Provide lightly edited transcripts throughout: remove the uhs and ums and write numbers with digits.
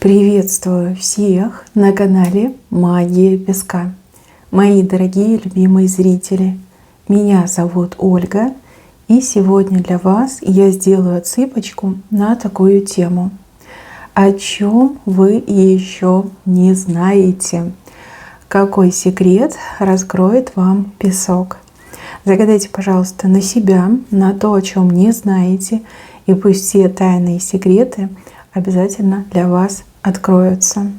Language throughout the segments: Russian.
Приветствую всех на канале Магия Песка. Мои дорогие любимые зрители, меня зовут Ольга, и сегодня для вас я сделаю отсыпочку на такую тему. О чем вы еще не знаете? Какой секрет раскроет вам песок? Загадайте, пожалуйста, на себя, на то, о чем не знаете, и пусть все тайные секреты обязательно для вас откроются.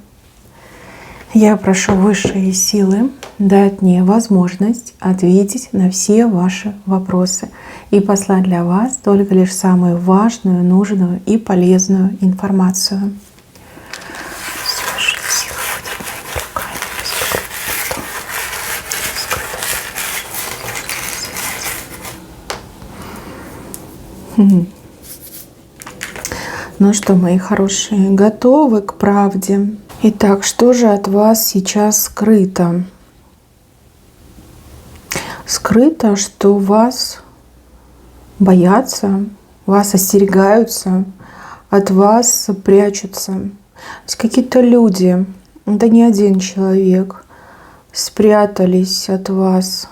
Я прошу высшие силы дать мне возможность ответить на все ваши вопросы и послать для вас только лишь самую важную, нужную и полезную информацию. Ну что, мои хорошие, готовы к правде? Итак, что же от вас сейчас скрыто? Скрыто, что вас боятся, вас остерегаются, от вас прячутся. То есть какие-то люди, это не один человек, спрятались от вас.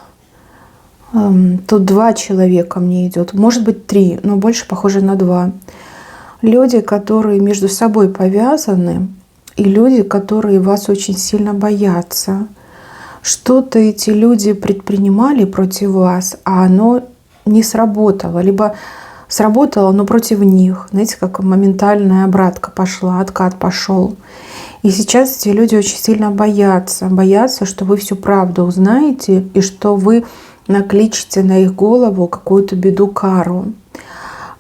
Тут 2 человека мне идет, может быть 3, но больше похоже на 2. Люди, которые между собой повязаны, и люди, которые вас очень сильно боятся. Что-то эти люди предпринимали против вас, а оно не сработало. Либо сработало, но против них. Знаете, как моментальная обратка пошла, откат пошел. И сейчас эти люди очень сильно боятся. Боятся, что вы всю правду узнаете, и что вы накличете на их голову какую-то беду, кару.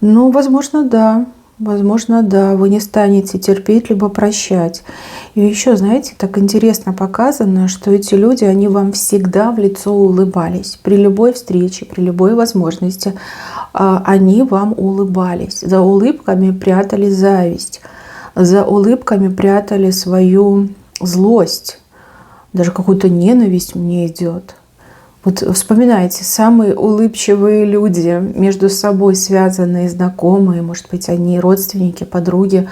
Ну, возможно, да. Возможно, да, вы не станете терпеть либо прощать. И еще, знаете, так интересно показано, что эти люди, они вам всегда в лицо улыбались. При любой встрече, при любой возможности они вам улыбались. За улыбками прятали зависть, за улыбками прятали свою злость. Даже какую-то ненависть мне идет. Вот вспоминайте, самые улыбчивые люди, между собой связанные, знакомые, может быть, они родственники, подруги,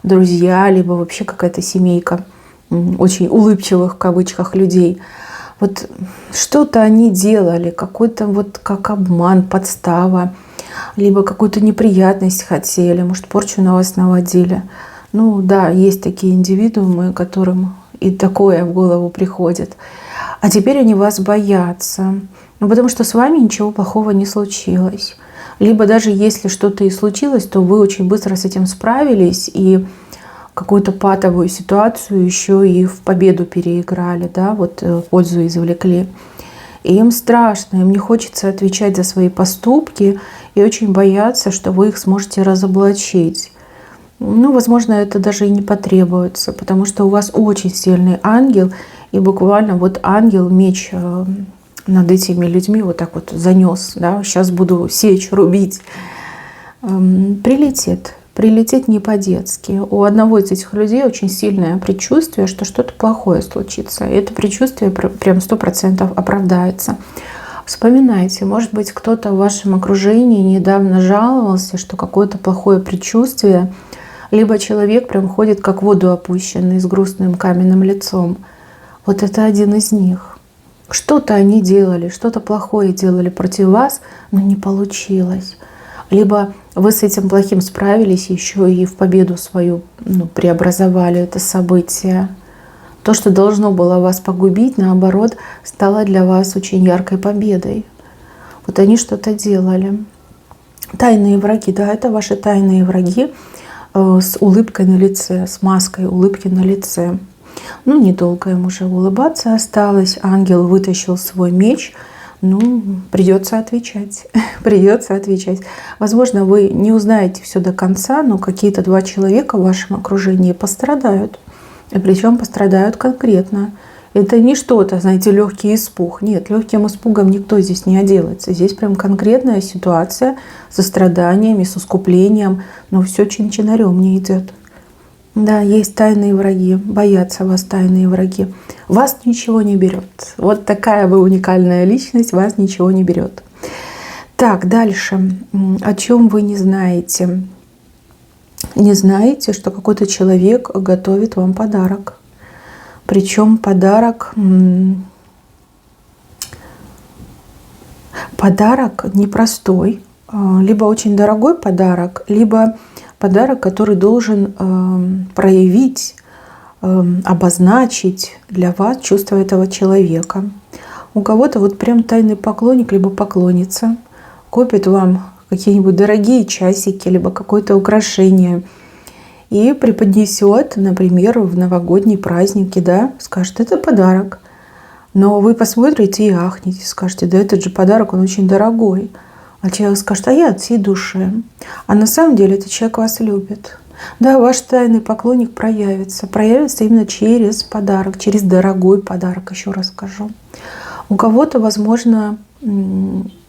друзья, либо вообще какая-то семейка очень улыбчивых, в кавычках, людей. Вот что-то они делали, какой-то вот как обман, подстава, либо какую-то неприятность хотели, может, порчу на вас наводили. Ну да, есть такие индивидуумы, которым и такое в голову приходит. А теперь они вас боятся, потому что с вами ничего плохого не случилось. Либо даже если что-то и случилось, то вы очень быстро с этим справились и какую-то патовую ситуацию еще и в победу переиграли, да, вот пользу извлекли. И им страшно, им не хочется отвечать за свои поступки и очень боятся, что вы их сможете разоблачить. Ну, возможно, это даже и не потребуется, потому что у вас очень сильный ангел, и буквально вот ангел меч над этими людьми вот так вот занес, да, сейчас буду сечь, рубить. Прилетит не по-детски. У одного из этих людей очень сильное предчувствие, что что-то плохое случится. И это предчувствие прям 100% оправдается. Вспоминайте, может быть, кто-то в вашем окружении недавно жаловался, что какое-то плохое предчувствие, либо человек прям ходит как в воду опущенный, с грустным каменным лицом. Вот это один из них. Что-то они делали, что-то плохое делали против вас, но не получилось. Либо вы с этим плохим справились, еще и в победу свою преобразовали это событие. То, что должно было вас погубить, наоборот, стало для вас очень яркой победой. Вот они что-то делали. Тайные враги, да, это ваши тайные враги с улыбкой на лице, с маской улыбки на лице. Ну, недолго им уже улыбаться осталось. Ангел вытащил свой меч. Ну, придется отвечать. Придется отвечать. Возможно, вы не узнаете все до конца, но какие-то 2 человека в вашем окружении пострадают. И причем пострадают конкретно. Это не что-то, знаете, легкий испуг. Нет, легким испугом никто здесь не отделается. Здесь прям конкретная ситуация со страданиями, с искуплением. Но все чин-чинарем не идет. Да, есть тайные враги, боятся вас тайные враги. Вас ничего не берет. Вот такая вы уникальная личность, вас ничего не берет. Так, дальше. О чем вы не знаете? не знаете, что какой-то человек готовит вам подарок. Причем подарок непростой, либо очень дорогой подарок, либо подарок, который должен проявить, обозначить для вас чувство этого человека. У кого-то вот прям тайный поклонник, либо поклонница купит вам какие-нибудь дорогие часики, либо какое-то украшение и преподнесет, например, в новогодние праздники, да, скажет, это подарок. Но вы посмотрите и ахнете, скажете, да этот же подарок, он очень дорогой. А человек скажет, а я от всей души. А на самом деле этот человек вас любит. Да, ваш тайный поклонник проявится. Проявится именно через подарок, через дорогой подарок, еще раз скажу. У кого-то, возможно,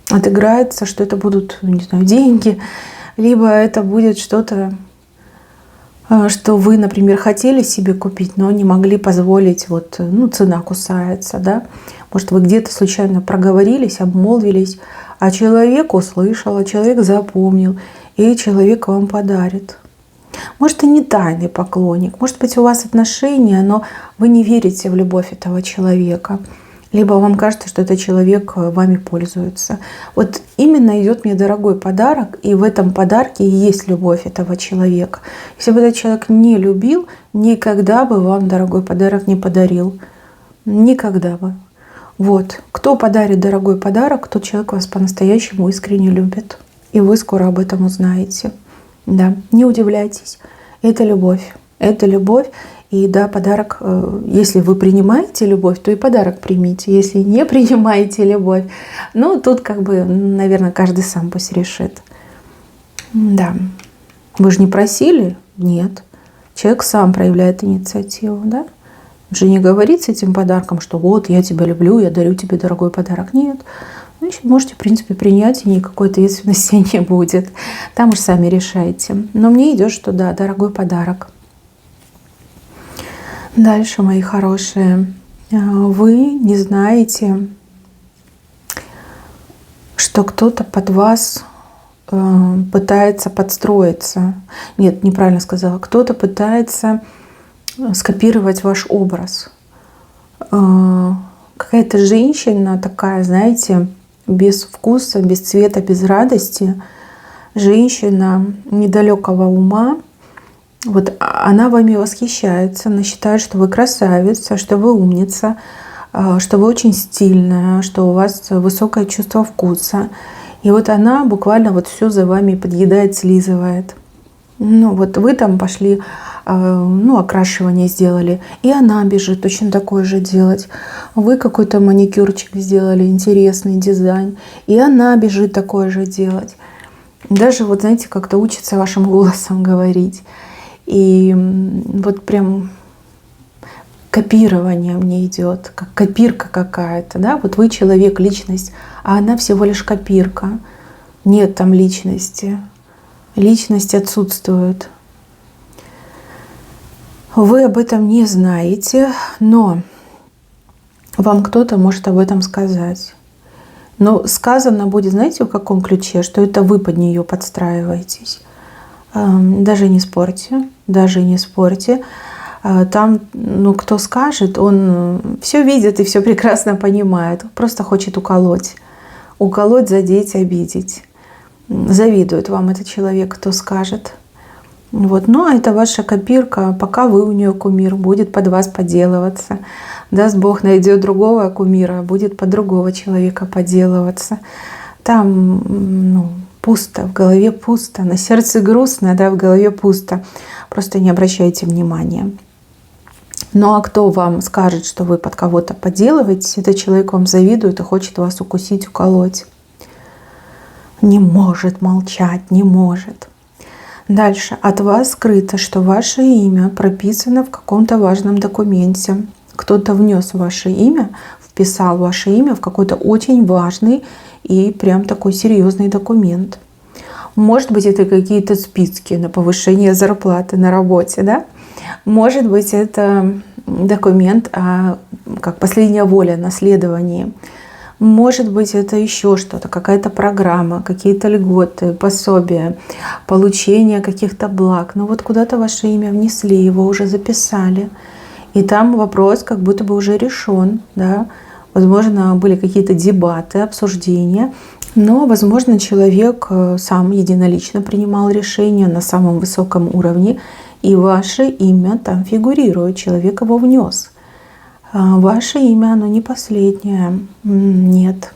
отыграется, что это будут, не знаю, деньги, либо это будет что-то, что вы, например, хотели себе купить, но не могли позволить, вот, цена кусается, да. Может, вы где-то случайно проговорились, обмолвились, а человек услышал, а человек запомнил, и человек вам подарит. Может, и не тайный поклонник, может быть, у вас отношения, но вы не верите в любовь этого человека. Либо вам кажется, что этот человек вами пользуется. Вот именно идет мне дорогой подарок, и в этом подарке и есть любовь этого человека. Если бы этот человек не любил, никогда бы вам дорогой подарок не подарил. Никогда бы. Вот. Кто подарит дорогой подарок, тот человек вас по-настоящему искренне любит. И вы скоро об этом узнаете. Да, не удивляйтесь. Это любовь. Это любовь. И да, подарок, если вы принимаете любовь, то и подарок примите. Если не принимаете любовь, тут наверное, каждый сам пусть решит. Да. Вы же не просили? Нет. Человек сам проявляет инициативу, да? Он же не говорит с этим подарком, что вот, я тебя люблю, я дарю тебе дорогой подарок. Нет. Значит, можете, в принципе, принять, и никакой ответственности не будет. Там уж сами решайте. Но мне идет, что да, дорогой подарок. Дальше, мои хорошие, вы не знаете, что кто-то под вас пытается подстроиться. Нет, неправильно сказала. Кто-то пытается скопировать ваш образ. Какая-то женщина такая, знаете, без вкуса, без цвета, без радости. Женщина недалекого ума. Вот она вами восхищается, она считает, что вы красавица, что вы умница, что вы очень стильная, что у вас высокое чувство вкуса. И вот она буквально вот все за вами подъедает, слизывает. Вот вы там пошли, окрашивание сделали, и она бежит точно такое же делать. Вы какой-то маникюрчик сделали, интересный дизайн, и она бежит такое же делать. Даже вот, знаете, как-то учится вашим голосом говорить. И вот прям копирование мне идет, как копирка какая-то, да? Вот вы человек, личность, а она всего лишь копирка. Нет там личности. Личность отсутствует. Вы об этом не знаете, но вам кто-то может об этом сказать. Но сказано будет, знаете, в каком ключе? Что это вы под нее подстраиваетесь. Даже не спорьте, даже не спорьте. Там, кто скажет, он все видит и все прекрасно понимает. Просто хочет уколоть. Уколоть, задеть, обидеть. Завидует вам этот человек, кто скажет. Вот. Но это ваша копирка, пока вы у нее кумир, будет под вас поделываться. Даст Бог, найдет другого кумира, будет под другого человека поделываться. Там, пусто, в голове пусто, на сердце грустно, да, в голове пусто. Просто не обращайте внимания. Ну а кто вам скажет, что вы под кого-то подделываетесь, этот человек вам завидует и хочет вас укусить, уколоть. Не может молчать, не может. Дальше. От вас скрыто, что ваше имя прописано в каком-то важном документе. Кто-то внес ваше имя, вписал ваше имя в какой-то очень важный и прям такой серьезный документ. Может быть, это какие-то списки на повышение зарплаты на работе, да? Может быть, это документ как последняя воля, наследование. Может быть, это еще что-то, какая-то программа, какие-то льготы, пособия, получение каких-то благ. Но вот куда-то ваше имя внесли, его уже записали. И там вопрос как будто бы уже решен. Да? Возможно, были какие-то дебаты, обсуждения. Но, возможно, человек сам единолично принимал решение на самом высоком уровне. И ваше имя там фигурирует, человек его внес. Ваше имя, оно не последнее. Нет.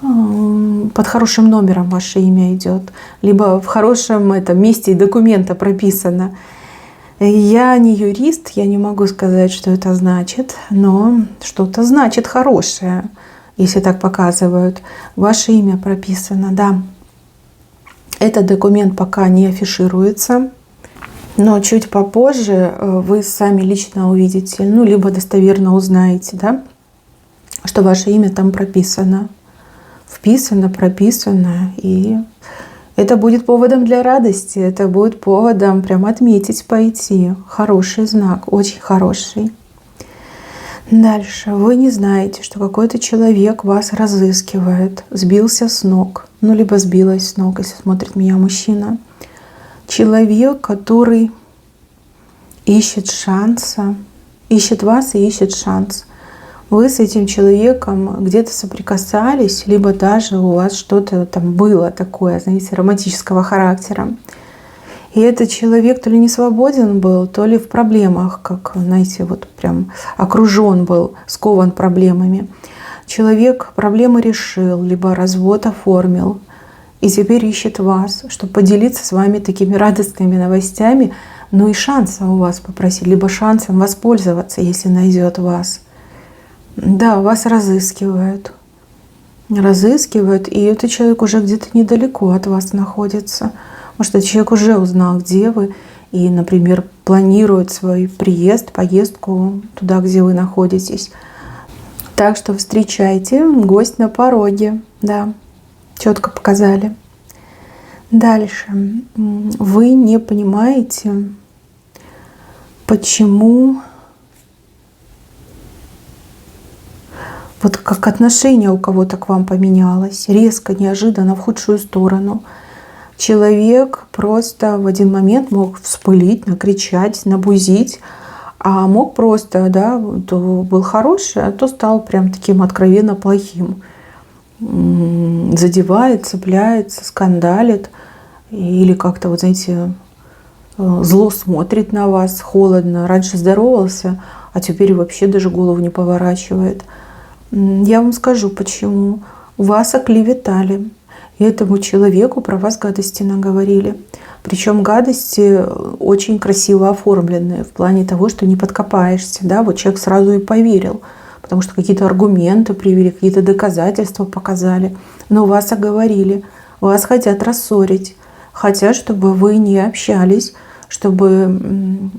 Под хорошим номером ваше имя идет. Либо в хорошем месте документа прописано. Я не юрист, я не могу сказать, что это значит, но что-то значит хорошее, если так показывают. Ваше имя прописано, да. Этот документ пока не афишируется. Но чуть попозже вы сами лично увидите, либо достоверно узнаете, да, что ваше имя там прописано, вписано, прописано. И это будет поводом для радости, это будет поводом прям отметить, пойти. Хороший знак, очень хороший. Дальше. Вы не знаете, что какой-то человек вас разыскивает, сбился с ног, либо сбилась с ног, если смотрит меня мужчина. Человек, который ищет шанса, ищет вас и ищет шанс. Вы с этим человеком где-то соприкасались, либо даже у вас что-то там было такое, знаете, романтического характера. И этот человек то ли не свободен был, то ли в проблемах, как, знаете, вот прям окружен был, скован проблемами. Человек проблемы решил, либо развод оформил, и теперь ищет вас, чтобы поделиться с вами такими радостными новостями, и шанса у вас попросить, либо шансом воспользоваться, если найдет вас. Да, вас разыскивают. Разыскивают, и этот человек уже где-то недалеко от вас находится. Может, этот человек уже узнал, где вы, и, например, планирует свой приезд, поездку туда, где вы находитесь. Так что встречайте, гость на пороге, да. Четко показали. Дальше. Вы не понимаете, почему вот как отношение у кого-то к вам поменялось, резко, неожиданно, в худшую сторону. Человек просто в один момент мог вспылить, накричать, набузить, а мог просто, да, то был хороший, а то стал прям таким откровенно плохим. Задевает, цепляется, скандалит или как-то, вот знаете, зло смотрит на вас, холодно. Раньше здоровался, а теперь вообще даже голову не поворачивает. Я вам скажу, почему. Вас оклеветали. И этому человеку про вас гадости наговорили. Причем гадости очень красиво оформленные, в плане того, что не подкопаешься. Да? Вот человек сразу и поверил. Потому что какие-то аргументы привели, какие-то доказательства показали. Но вас оговорили, вас хотят рассорить. Хотят, чтобы вы не общались, чтобы,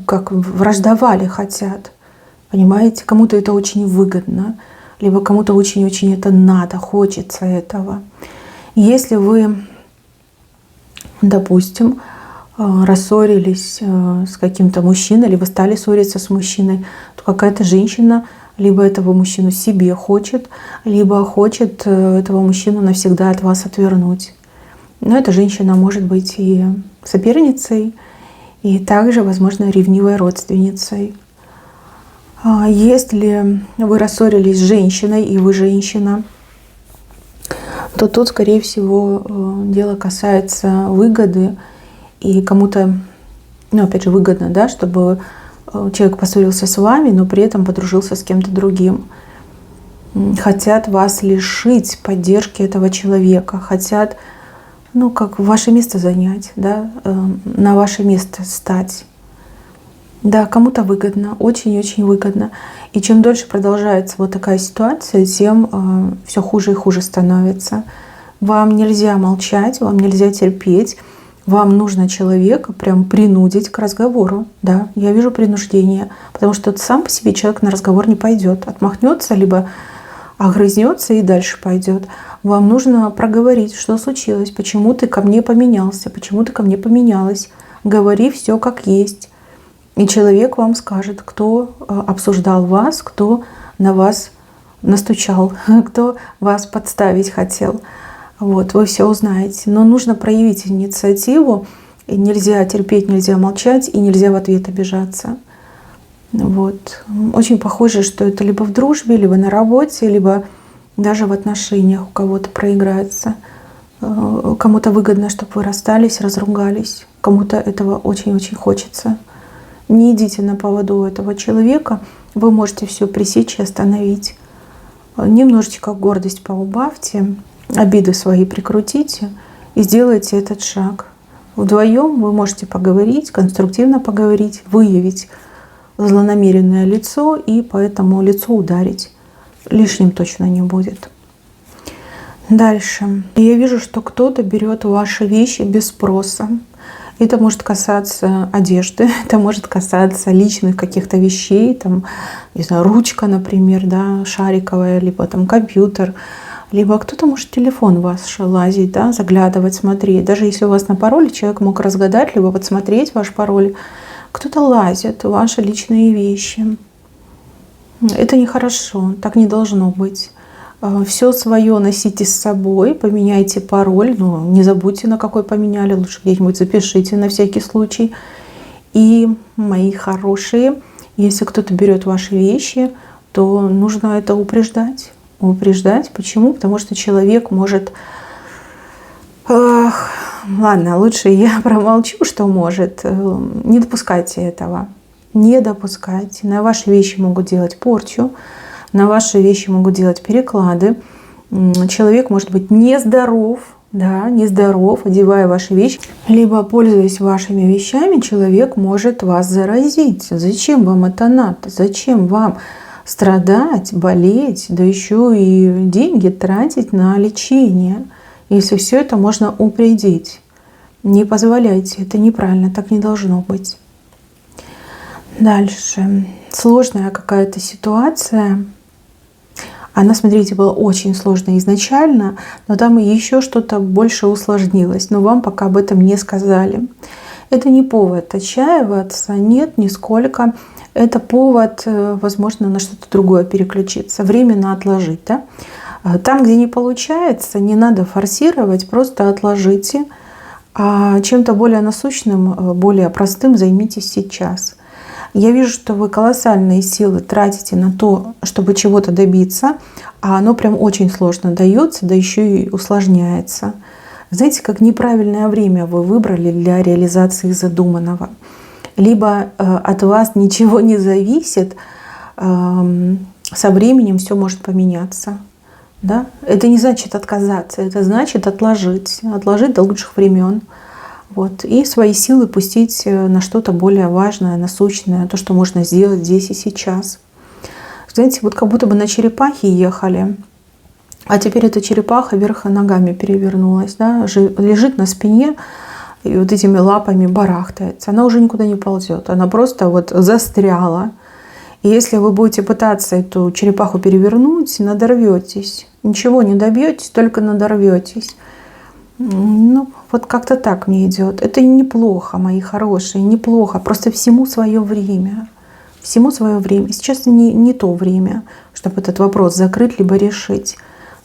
как враждовали хотят. Понимаете, кому-то это очень выгодно, либо кому-то очень-очень это надо, хочется этого. Если вы, допустим, рассорились с каким-то мужчиной, либо стали ссориться с мужчиной, то какая-то женщина либо этого мужчину себе хочет, либо хочет этого мужчину навсегда от вас отвернуть. Но эта женщина может быть и соперницей, и также, возможно, ревнивой родственницей. Если вы рассорились с женщиной, и вы женщина, то тут, скорее всего, дело касается выгоды, и кому-то, опять же, выгодно, да, чтобы человек поссорился с вами, но при этом подружился с кем-то другим. Хотят вас лишить поддержки этого человека, хотят, как ваше место занять, да, на ваше место стать. Да, кому-то выгодно, очень-очень выгодно. И чем дольше продолжается вот такая ситуация, тем все хуже и хуже становится. Вам нельзя молчать, вам нельзя терпеть. Вам нужно человека прям принудить к разговору. Да, я вижу принуждение, потому что сам по себе человек на разговор не пойдет. Отмахнется, либо огрызнется и дальше пойдет. Вам нужно проговорить, что случилось, почему ты ко мне поменялся, почему ты ко мне поменялась. Говори все как есть. И человек вам скажет, кто обсуждал вас, кто на вас настучал, кто вас подставить хотел. Вот, вы все узнаете. Но нужно проявить инициативу. И нельзя терпеть, нельзя молчать и нельзя в ответ обижаться. Вот. Очень похоже, что это либо в дружбе, либо на работе, либо даже в отношениях у кого-то проиграется. Кому-то выгодно, чтобы вы расстались, разругались. Кому-то этого очень-очень хочется. Не идите на поводу у этого человека. Вы можете все пресечь и остановить. Немножечко гордость поубавьте, обиды свои прикрутите и сделайте этот шаг. Вдвоем вы можете поговорить, конструктивно поговорить, выявить злонамеренное лицо и по этому лицу ударить. Лишним точно не будет. Дальше. Я вижу, что кто-то берет ваши вещи без спроса. Это может касаться одежды, это может касаться личных каких-то вещей, там, не знаю, ручка, например, да, шариковая, либо там компьютер. Либо кто-то может телефон ваш лазить, да, заглядывать, смотреть. Даже если у вас на пароле человек мог разгадать, либо подсмотреть ваш пароль. Кто-то лазит в ваши личные вещи. Это нехорошо, так не должно быть. Все свое носите с собой, поменяйте пароль. Но не забудьте, на какой поменяли. Лучше где-нибудь запишите на всякий случай. И, мои хорошие, если кто-то берет ваши вещи, то нужно это упреждать. Упреждать. Почему? Потому что человек может... Ладно, лучше я промолчу, что может. Не допускайте этого. Не допускайте. На ваши вещи могут делать порчу. На ваши вещи могут делать переклады. Человек может быть нездоров. Да, нездоров, одевая ваши вещи. Либо, пользуясь вашими вещами, человек может вас заразить. Зачем вам это надо? Зачем вам страдать, болеть, да еще и деньги тратить на лечение, если все это можно упредить? Не позволяйте, это неправильно, так не должно быть. Дальше. Сложная какая-то ситуация. Она, смотрите, была очень сложная изначально, но там еще что-то больше усложнилось, но вам пока об этом не сказали. Это не повод отчаиваться, нет, нисколько. Это повод, возможно, на что-то другое переключиться, временно отложить. Да? Там, где не получается, не надо форсировать, просто отложите. А чем-то более насущным, более простым займитесь сейчас. Я вижу, что вы колоссальные силы тратите на то, чтобы чего-то добиться, а оно прям очень сложно дается, да еще и усложняется. Знаете, как неправильное время вы выбрали для реализации задуманного. Либо от вас ничего не зависит, со временем все может поменяться. Да? Это не значит отказаться, это значит отложить до лучших времен. Вот. И свои силы пустить на что-то более важное, насущное, то, что можно сделать здесь и сейчас. Знаете, вот как будто бы на черепахе ехали, а теперь эта черепаха вверх ногами перевернулась, да? Лежит на спине и вот этими лапами барахтается. Она уже никуда не ползет, она просто вот застряла. И если вы будете пытаться эту черепаху перевернуть, надорветесь. Ничего не добьетесь, только надорветесь. Ну, вот как-то так мне идет. Это неплохо, мои хорошие, неплохо. Просто всему свое время. Всему свое время. Сейчас не то время, чтобы этот вопрос закрыть, либо решить.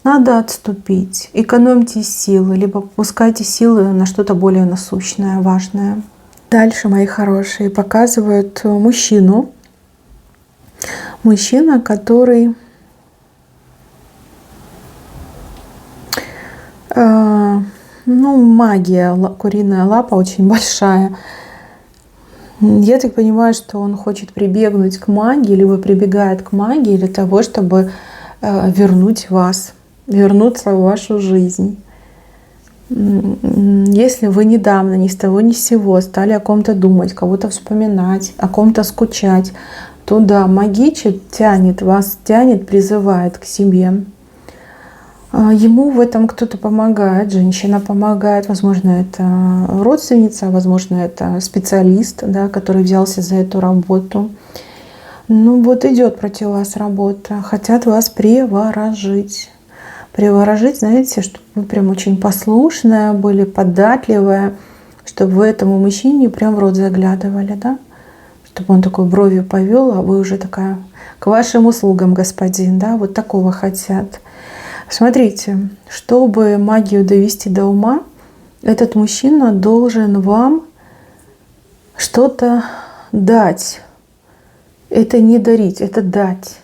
Надо отступить. Экономьте силы, либо пускайте силы на что-то более насущное, важное. Дальше, мои хорошие, показывают мужчину. Мужчина, который магия, куриная лапа очень большая. Я так понимаю, что он хочет прибегнуть к магии, либо прибегает к магии для того, чтобы вернуть вас, вернуться в вашу жизнь. Если вы недавно ни с того ни с сего стали о ком-то думать, кого-то вспоминать, о ком-то скучать, то да, магичит, тянет вас, призывает к себе. Ему в этом кто-то помогает, женщина помогает, возможно, это родственница, возможно, это специалист, да, который взялся за эту работу. Ну вот идет против вас работа, хотят вас приворожить. Приворожить, знаете, чтобы вы прям очень послушная были, податливая, чтобы вы этому мужчине прям в рот заглядывали, да? чтобы он такой бровью повел, а вы уже такая: к вашим услугам, господин, да, вот такого хотят. Смотрите, чтобы магию довести до ума, этот мужчина должен вам что-то дать. Это не дарить, это дать.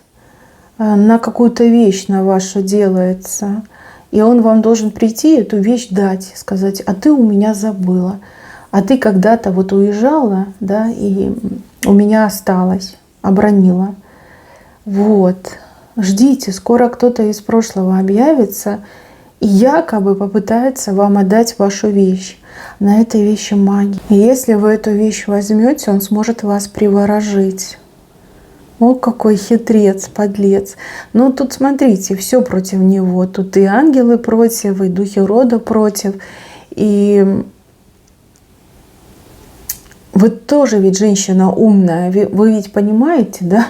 На какую-то вещь на вашу делается. И он вам должен прийти, эту вещь дать, сказать: а ты у меня забыла. А ты когда-то вот уезжала, да, и у меня осталась, обронила. Вот. Ждите, скоро кто-то из прошлого объявится и якобы попытается вам отдать вашу вещь. На этой вещи магия. И если вы эту вещь возьмете, он сможет вас приворожить. О, какой хитрец, подлец. Ну тут смотрите, все против него. Тут и ангелы против, и духи рода против. И вы тоже ведь женщина умная. Вы ведь понимаете, да,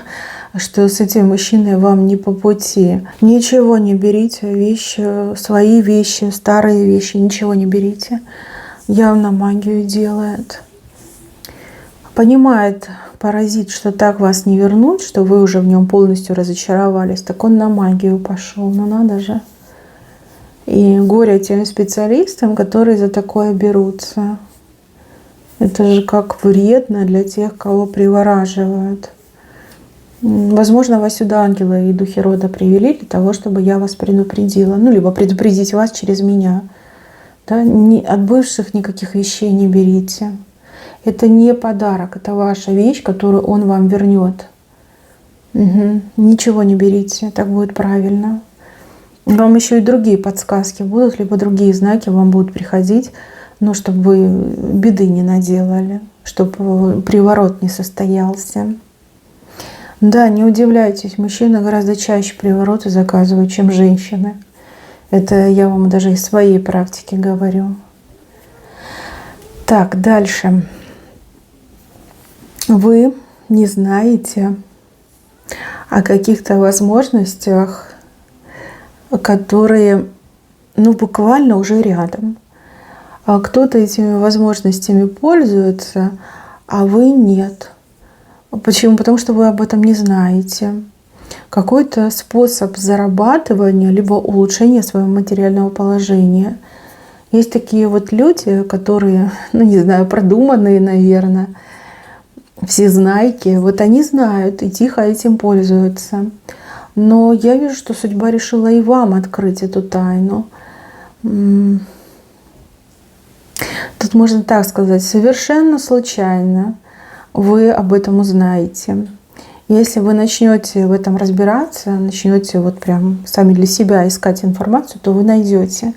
что с этим мужчиной вам не по пути. Ничего не берите, вещи, свои вещи, старые вещи, ничего не берите. Явно магию делает. Понимает паразит, что так вас не вернуть, что вы уже в нем полностью разочаровались, так он на магию пошел. Ну надо же. И горе тем специалистам, которые за такое берутся. Это же как вредно для тех, кого привораживают. Возможно, вас сюда ангелы и духи рода привели для того, чтобы я вас предупредила. Ну, либо предупредить вас через меня. Да? От бывших никаких вещей не берите. Это не подарок, это ваша вещь, которую он вам вернет. Угу. Ничего не берите, так будет правильно. Вам еще и другие подсказки будут, либо другие знаки вам будут приходить, но чтобы вы беды не наделали, чтобы приворот не состоялся. Да, не удивляйтесь, мужчины гораздо чаще привороты заказывают, чем женщины. Это я вам даже из своей практики говорю. Так, дальше. Вы не знаете о каких-то возможностях, которые, буквально уже рядом. А кто-то этими возможностями пользуется, а вы нет. Почему? Потому что вы об этом не знаете. Какой-то способ зарабатывания, либо улучшения своего материального положения. Есть такие вот люди, которые, продуманные, наверное, всезнайки. Вот они знают и тихо этим пользуются. Но я вижу, что судьба решила и вам открыть эту тайну. Тут можно так сказать, совершенно случайно вы об этом узнаете. Если вы начнете в этом разбираться, начнете вот прям сами для себя искать информацию, то вы найдете.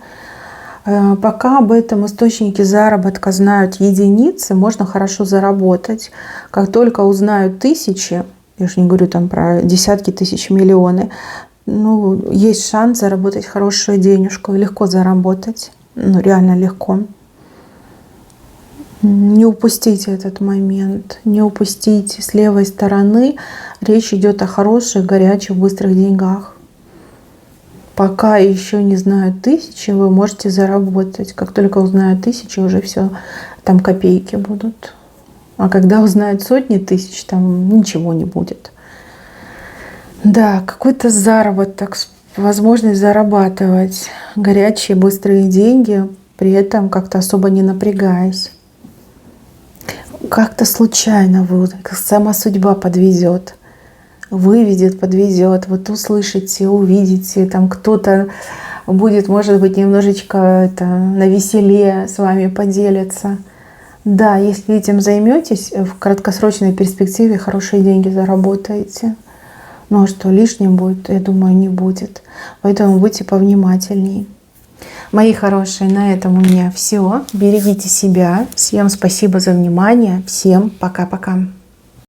Пока об этом источнике заработка знают единицы, можно хорошо заработать. Как только узнают тысячи, я же не говорю там про десятки тысяч, миллионы, есть шанс заработать хорошую денежку, легко заработать, реально легко. Не упустите этот момент, не упустите. С левой стороны речь идет о хороших, горячих, быстрых деньгах. Пока еще не знают тысячи, вы можете заработать. Как только узнают тысячи, уже все, там копейки будут. А когда узнают сотни тысяч, там ничего не будет. Да, какой-то заработок, возможность зарабатывать горячие, быстрые деньги, при этом как-то особо не напрягаясь. Как-то случайно вы, как сама судьба подвезет. Выведет, подвезет, вот услышите, увидите, там кто-то будет, может быть, немножечко навеселее с вами поделиться. Да, если этим займетесь, в краткосрочной перспективе хорошие деньги заработаете. Ну а что лишним будет, я думаю, не будет. Поэтому будьте повнимательней. Мои хорошие, на этом у меня все. Берегите себя. Всем спасибо за внимание. Всем пока-пока.